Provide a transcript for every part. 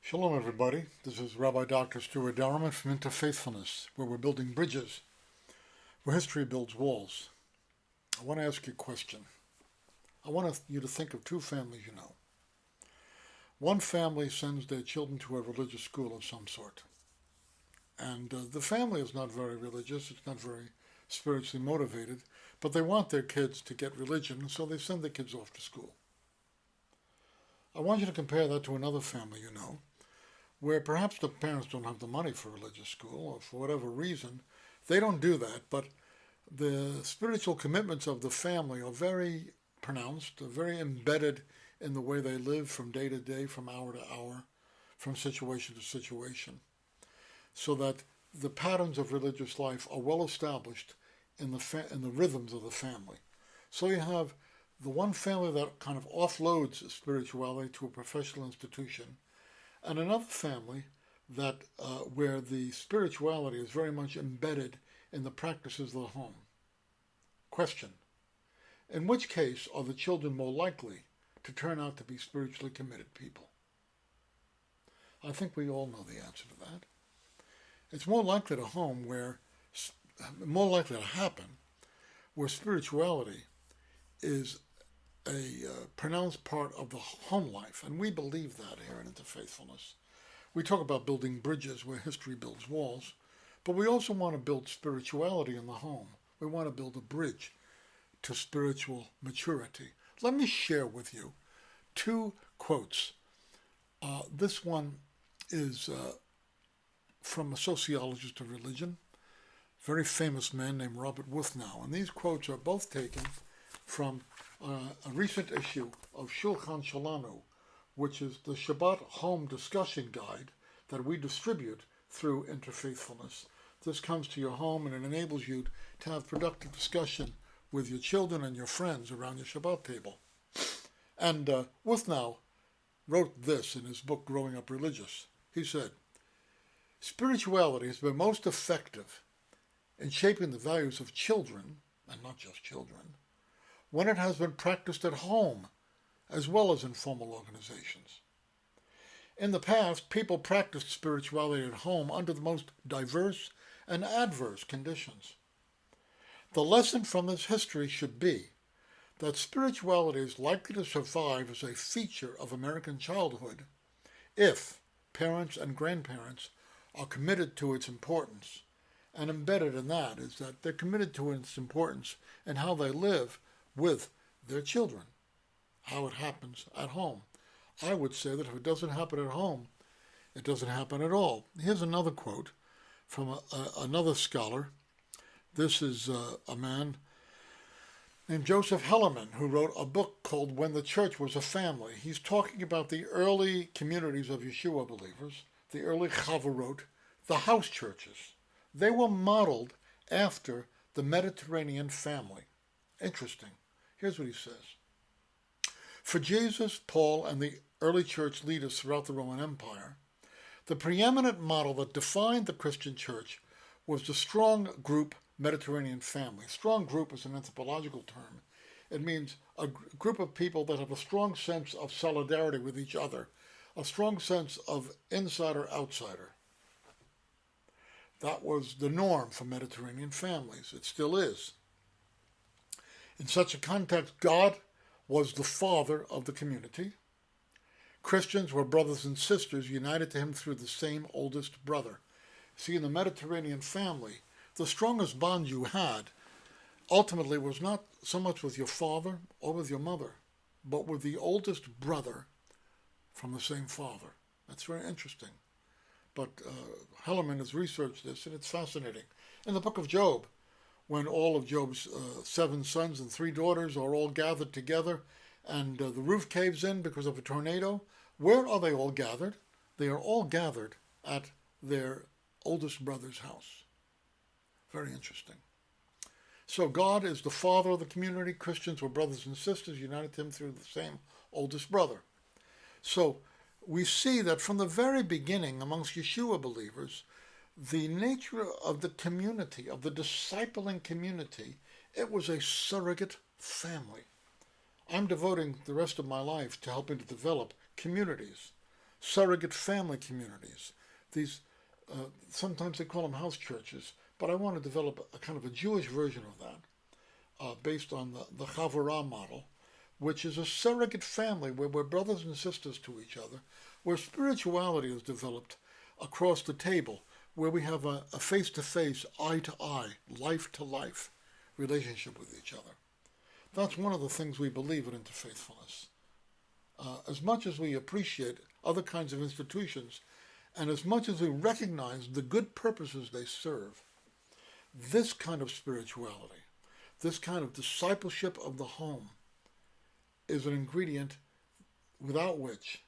Shalom, everybody. This is Rabbi Dr. Stuart Darriman from Interfaithfulness, where we're building bridges, where history builds walls. I want to ask you a question. I want you to think of two families you know. One family sends their children to a religious school of some sort. And the family is not very religious, it's not very spiritually motivated, but they want their kids to get religion, so they send their kids off to school. I want you to compare that to another family you know, where perhaps the parents don't have the money for religious school, or for whatever reason, they don't do that, but the spiritual commitments of the family are very pronounced, are very embedded in the way they live from day to day, from hour to hour, from situation to situation, so that the patterns of religious life are well established in the rhythms of the family. So you have the one family that kind of offloads spirituality to a professional institution, and another family that where the spirituality is very much embedded in the practices of the home. Question: in which case are the children more likely to turn out to be spiritually committed people? I think we all know the answer to that. It's more likely more likely to happen where spirituality is a pronounced part of the home life, and we believe that here in Interfaithfulness. We talk about building bridges where history builds walls, but we also want to build spirituality in the home. We want to build a bridge to spiritual maturity. Let me share with you two quotes. This one is from a sociologist of religion, very famous man named Robert Wuthnow, and these quotes are both taken from a recent issue of Shulchan Shalanu, which is the Shabbat Home Discussion Guide that we distribute through Interfaithfulness. This comes to your home and it enables you to have productive discussion with your children and your friends around your Shabbat table. And Wuthnow wrote this in his book, Growing Up Religious. He said, "Spirituality has been most effective in shaping the values of children, and not just children, when it has been practiced at home as well as in formal organizations. In the past, people practiced spirituality at home under the most diverse and adverse conditions. The lesson from this history should be that spirituality is likely to survive as a feature of American childhood if parents and grandparents are committed to its importance, and embedded in that is that they're committed to its importance in how they live with their children, how it happens at home. I would say that if it doesn't happen at home, it doesn't happen at all." Here's another quote from another scholar. This is a man named Joseph Hellerman, who wrote a book called When the Church Was a Family. He's talking about the early communities of Yeshua believers, the early Chavarot, the house churches. They were modeled after the Mediterranean family. Interesting. Here's what he says. For Jesus, Paul, and the early church leaders throughout the Roman Empire, the preeminent model that defined the Christian church was the strong group Mediterranean family. Strong group is an anthropological term. It means a group of people that have a strong sense of solidarity with each other, a strong sense of insider-outsider. That was the norm for Mediterranean families. It still is. In such a context, God was the father of the community. Christians were brothers and sisters united to him through the same oldest brother. See, in the Mediterranean family, the strongest bond you had ultimately was not so much with your father or with your mother, but with the oldest brother from the same father. That's very interesting. But Hellerman has researched this, and it's fascinating. In the book of Job, when all of Job's 7 sons and 3 daughters are all gathered together and the roof caves in because of a tornado, where are they all gathered? They are all gathered at their oldest brother's house. Very interesting. So God is the father of the community. Christians were brothers and sisters united to him through the same oldest brother. So we see that from the very beginning amongst Yeshua believers, the nature of the community, of the discipling community, it was a surrogate family. I'm devoting the rest of my life to helping to develop communities surrogate family communities. These sometimes they call them house churches, but I want to develop a kind of a Jewish version of that, based on the Chavarah model, which is a surrogate family where we're brothers and sisters to each other, where spirituality is developed across the table, where we have a face-to-face, eye-to-eye, life-to-life relationship with each other. That's one of the things we believe in interfaithfulness. As much as we appreciate other kinds of institutions, and as much as we recognize the good purposes they serve, this kind of spirituality, this kind of discipleship of the home, is an ingredient without which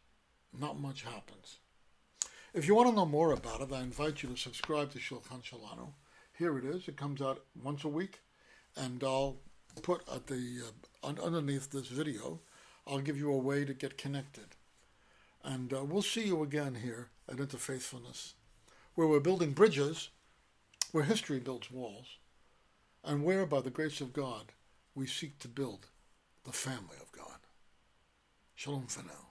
not much happens. If you want to know more about it, I invite you to subscribe to Shulchan Shalanu. Here it is. It comes out once a week, and I'll put at the underneath this video, I'll give you a way to get connected. And we'll see you again here at Interfaithfulness, where we're building bridges, where history builds walls, and where, by the grace of God, we seek to build the family of God. Shalom for now.